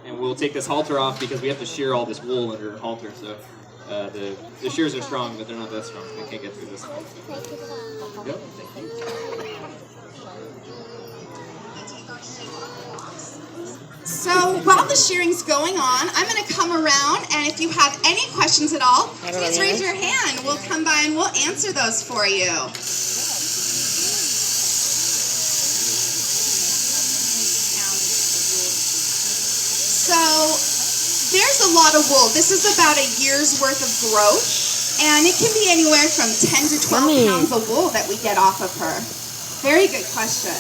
and we'll take this halter off because we have to shear all this wool under the halter. So the shears are strong, but they're not that strong. They can't get through this. Yep. So while the shearing's going on, I'm going to come around, and if you have any questions at all, please raise your hand. We'll come by and we'll answer those for you. So there's a lot of wool. This is about a year's worth of growth, and it can be anywhere from 10 to 12 pounds of wool that we get off of her. Very good question.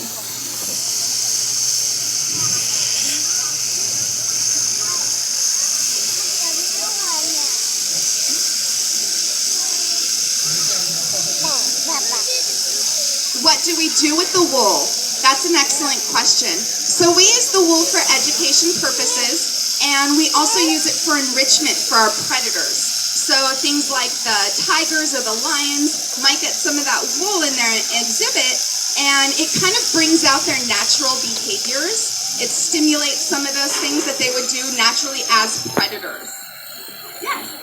What do we do with the wool? That's an excellent question. So we use the wool for education purposes, and we also use it for enrichment for our predators. So things like the tigers or the lions might get some of that wool in their exhibit, and it kind of brings out their natural behaviors. It stimulates some of those things that they would do naturally as predators. Yes.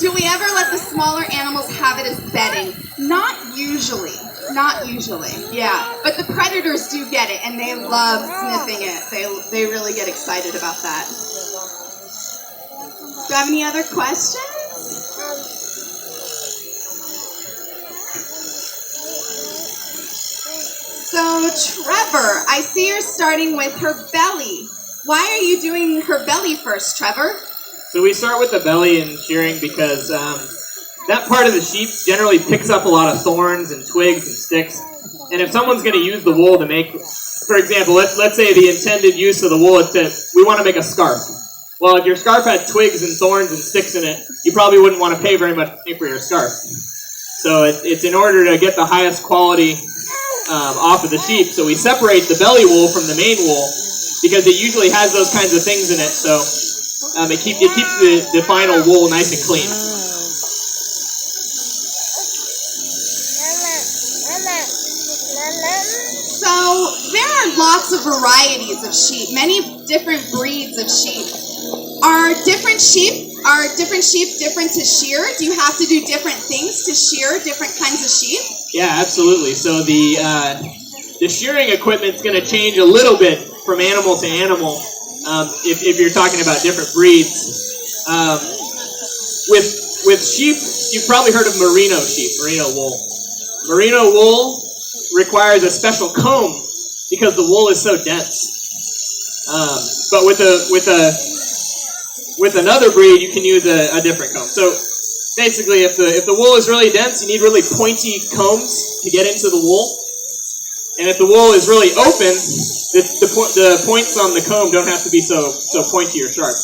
Do we ever let the smaller animals have it as bedding? Not usually. Not usually. Yeah. But the predators do get it, and they love sniffing it. They really get excited about that. Do you have any other questions? So, Trevor, I see you're starting with her belly. Why are you doing her belly first, Trevor? So we start with the belly and shearing because that part of the sheep generally picks up a lot of thorns and twigs and sticks. And if someone's going to use the wool to make, for example, let's say the intended use of the wool is we want to make a scarf. Well, if your scarf had twigs and thorns and sticks in it, you probably wouldn't want to pay very much money for your scarf. So it's in order to get the highest quality off of the sheep. So we separate the belly wool from the main wool because it usually has those kinds of things in it. So it keeps the final wool nice and clean. So there are lots of varieties of sheep, many different breeds of sheep. Are different sheep different to shear? Do you have to do different things to shear different kinds of sheep? Yeah, absolutely. So the shearing equipment's going to change a little bit from animal to animal. If you're talking about different breeds. With sheep, you've probably heard of merino sheep, merino wool. Merino wool requires a special comb because the wool is so dense. But with another breed, you can use a different comb. So basically, if the wool is really dense, you need really pointy combs to get into the wool. And if the wool is really open, the points on the comb don't have to be so pointy or sharp.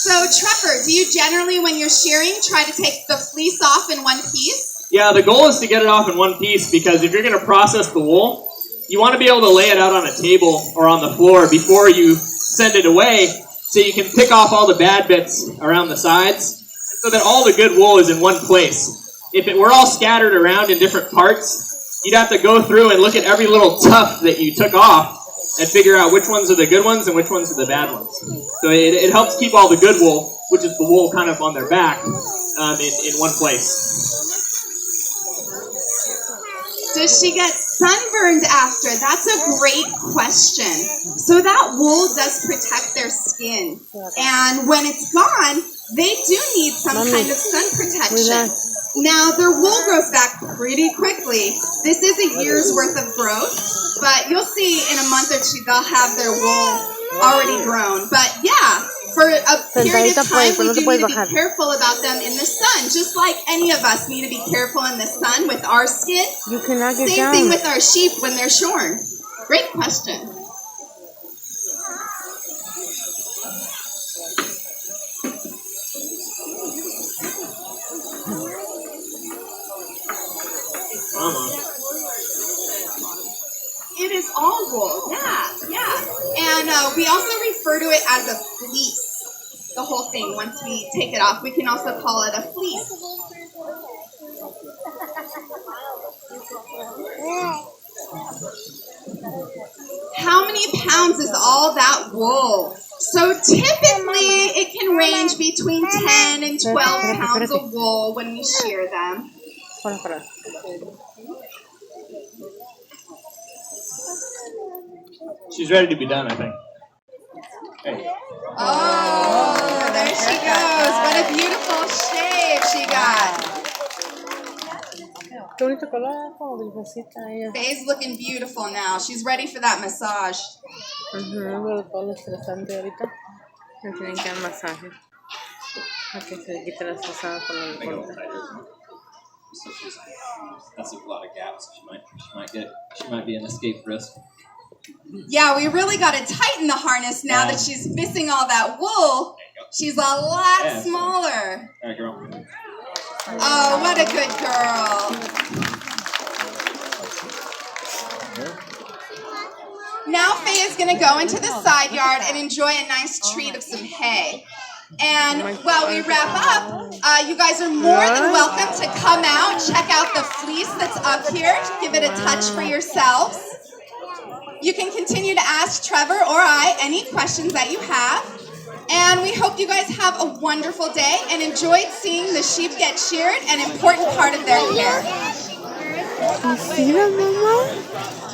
So, Trevor, do you generally, when you're shearing, try to take the fleece off in one piece? Yeah, the goal is to get it off in one piece because if you're going to process the wool, you want to be able to lay it out on a table or on the floor before you send it away so you can pick off all the bad bits around the sides so that all the good wool is in one place. If it were all scattered around in different parts, you'd have to go through and look at every little tuft that you took off and figure out which ones are the good ones and which ones are the bad ones. So it helps keep all the good wool, which is the wool kind of on their back, in one place. Does she get sunburned after? That's a great question. So that wool does protect their skin. And when it's gone, they do need some kind of sun protection. Now, their wool grows back pretty quickly. This is a year's worth of growth, but you'll see in a month or two they'll have their wool already grown. But yeah, for a period of time, we do need to be careful about them in the sun, just like any of us need to be careful in the sun with our skin. Same thing with our sheep when they're shorn. Great question. Mama. It is all wool. Yeah, yeah. And we also refer to it as a fleece. The whole thing. Once we take it off, we can also call it a fleece. How many pounds is all that wool? So typically, it can range between 10 and 12 pounds of wool when we shear them. She's ready to be done, I think. Hey. Oh, there she goes. What a beautiful shave she got. Faye's looking beautiful now. She's ready for that massage. That's a lot of gaps. She might be an escape risk. Yeah, we really got to tighten the harness now that she's missing all that wool. She's a lot smaller. All right, girl. Oh, what a good girl. Now Faye is going to go into the side yard and enjoy a nice treat of some hay. And while we wrap up, you guys are more than welcome to come out, check out the fleece that's up here, give it a touch for yourselves. You can continue to ask Trevor or I any questions that you have. And we hope you guys have a wonderful day and enjoyed seeing the sheep get sheared, an important part of their care. ¿Sí, mamá?